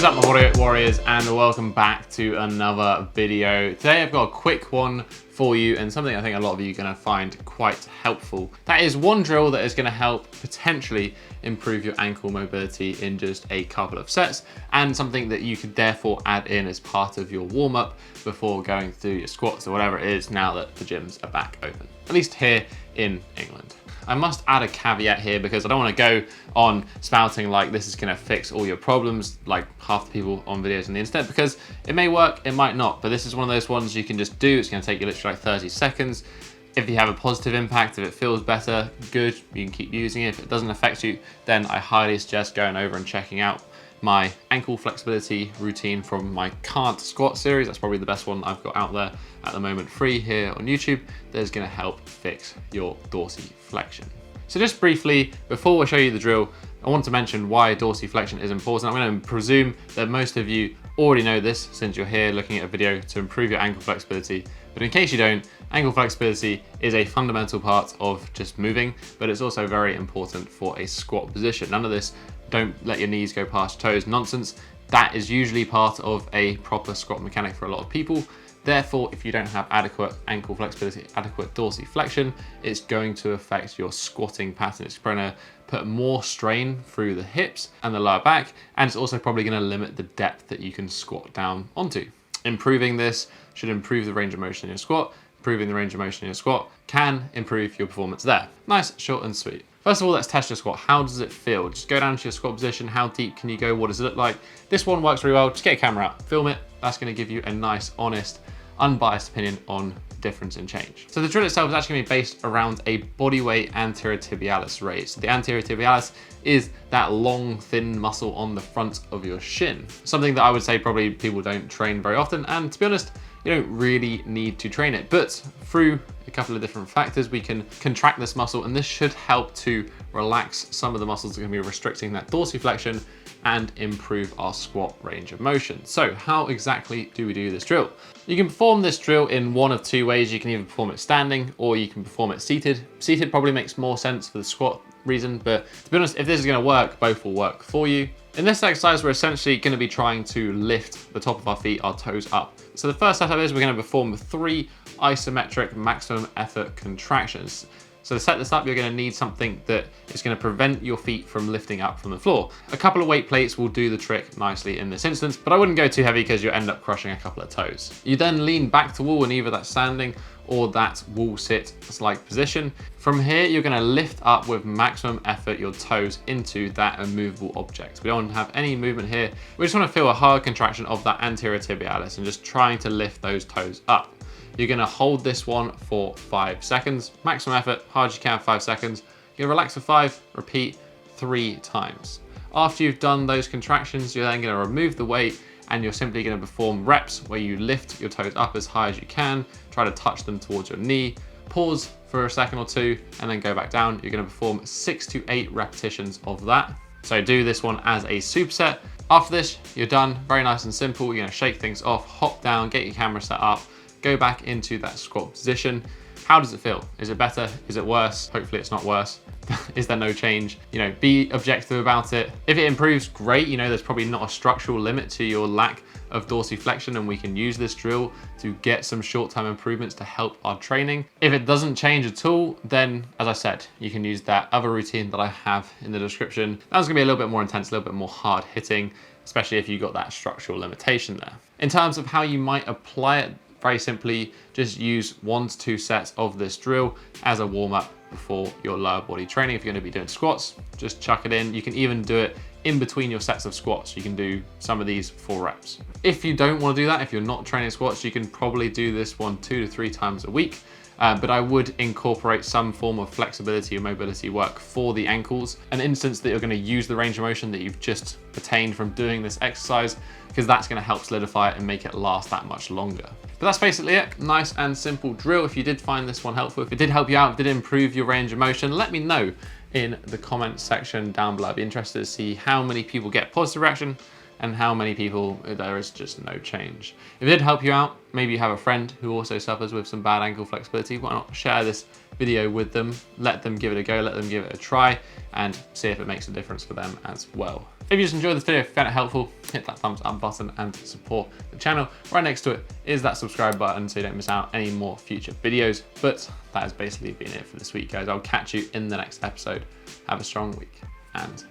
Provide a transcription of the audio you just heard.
What is up, my body warriors, and welcome back to another video. Today I've got a quick one for you and something I think a lot of you are going to find quite helpful. That is one drill that is going to help potentially improve your ankle mobility in just a couple of sets, and something that you could therefore add in as part of your warm-up before going through your squats or whatever it is now that the gyms are back open, at least here in England. I must add a caveat here because I don't want to go on spouting like this is going to fix all your problems like half the people on videos on the internet, because it may work, it might not, but this is one of those ones you can just do. It's going to take you literally like 30 seconds. If you have a positive impact, if it feels better, good, you can keep using it. If it doesn't affect you, then I highly suggest going over and checking out my ankle flexibility routine from my Can't Squat series. That's probably the best one I've got out there at the moment, free here on YouTube. That's going to help fix your dorsiflexion. So just briefly, before I show you the drill, I want to mention why dorsiflexion is important. I'm going to presume that most of you already know this since you're here looking at a video to improve your ankle flexibility. But in case you don't, ankle flexibility is a fundamental part of just moving, but it's also very important for a squat position. None of this "don't let your knees go past your toes" nonsense. That is usually part of a proper squat mechanic for a lot of people. Therefore, if you don't have adequate ankle flexibility, adequate dorsiflexion, it's going to affect your squatting pattern. It's going to put more strain through the hips and the lower back, and it's also probably going to limit the depth that you can squat down onto. Improving this should improve the range of motion in your squat. Improving the range of motion in your squat can improve your performance there. Nice, short and sweet. First of all, let's test your squat. How does it feel? Just go down to your squat position. How deep can you go? What does it look like? This one works really well. Just get a camera out, film it. That's going to give you a nice, honest, unbiased opinion on difference in change. So the drill itself is actually going to be based around a bodyweight anterior tibialis raise. So the anterior tibialis is that long, thin muscle on the front of your shin. Something that I would say probably people don't train very often, and to be honest, you don't really need to train it, but through a couple of different factors, we can contract this muscle, and this should help to relax some of the muscles that can be restricting that dorsiflexion and improve our squat range of motion. So how exactly do we do this drill? You can perform this drill in one of two ways. You can either perform it standing or you can perform it seated. Seated probably makes more sense for the squat reason, but to be honest, if this is going to work, both will work for you. In this exercise, we're essentially going to be trying to lift the top of our feet, our toes up. So the first setup is we're going to perform 3 isometric maximum effort contractions. So to set this up, you're going to need something that is going to prevent your feet from lifting up from the floor. A couple of weight plates will do the trick nicely in this instance, but I wouldn't go too heavy because you'll end up crushing a couple of toes. You then lean back to wall in either that standing or that wall sit-like position. From here, you're going to lift up with maximum effort your toes into that immovable object. We don't have any movement here. We just want to feel a hard contraction of that anterior tibialis and just trying to lift those toes up. You're going to hold this one for 5 seconds. Maximum effort, hard as you can, 5 seconds. You're going to relax for 5, repeat 3 times. After you've done those contractions, you're then going to remove the weight, and you're simply going to perform reps where you lift your toes up as high as you can, try to touch them towards your knee, pause for a second or two, and then go back down. You're going to perform 6 to 8 repetitions of that. So do this one as a superset. After this, you're done. Very nice and simple. You're going to shake things off, hop down, get your camera set up, go back into that squat position. How does it feel? Is it better? Is it worse? Hopefully it's not worse. Is there no change? You know, be objective about it. If it improves, great. You know, there's probably not a structural limit to your lack of dorsiflexion, and we can use this drill to get some short-term improvements to help our training. If it doesn't change at all, then as I said, you can use that other routine that I have in the description. That's gonna be a little bit more intense, a little bit more hard hitting, especially if you've got that structural limitation there. In terms of how you might apply it, very simply, just use 1 to 2 sets of this drill as a warm-up before your lower body training. If you're going to be doing squats, just chuck it in. You can even do it in between your sets of squats. You can do some of these 4 reps. If you don't want to do that, if you're not training squats, you can probably do this one 2 to 3 times a week. But I would incorporate some form of flexibility or mobility work for the ankles, an instance that you're going to use the range of motion that you've just attained from doing this exercise, because that's going to help solidify it and make it last that much longer. But that's basically it. Nice and simple drill. If you did find this one helpful, if it did help you out, did improve your range of motion, let me know in the comment section down below. I'd be interested to see how many people get positive reaction and how many people there is just no change. If it did help you out, maybe you have a friend who also suffers with some bad ankle flexibility, why not share this video with them, let them give it a go, let them give it a try, and see if it makes a difference for them as well. If you just enjoyed this video, if you found it helpful, hit that thumbs up button and support the channel. Right next to it is that subscribe button so you don't miss out any more future videos. But that has basically been it for this week, guys. I'll catch you in the next episode. Have a strong week and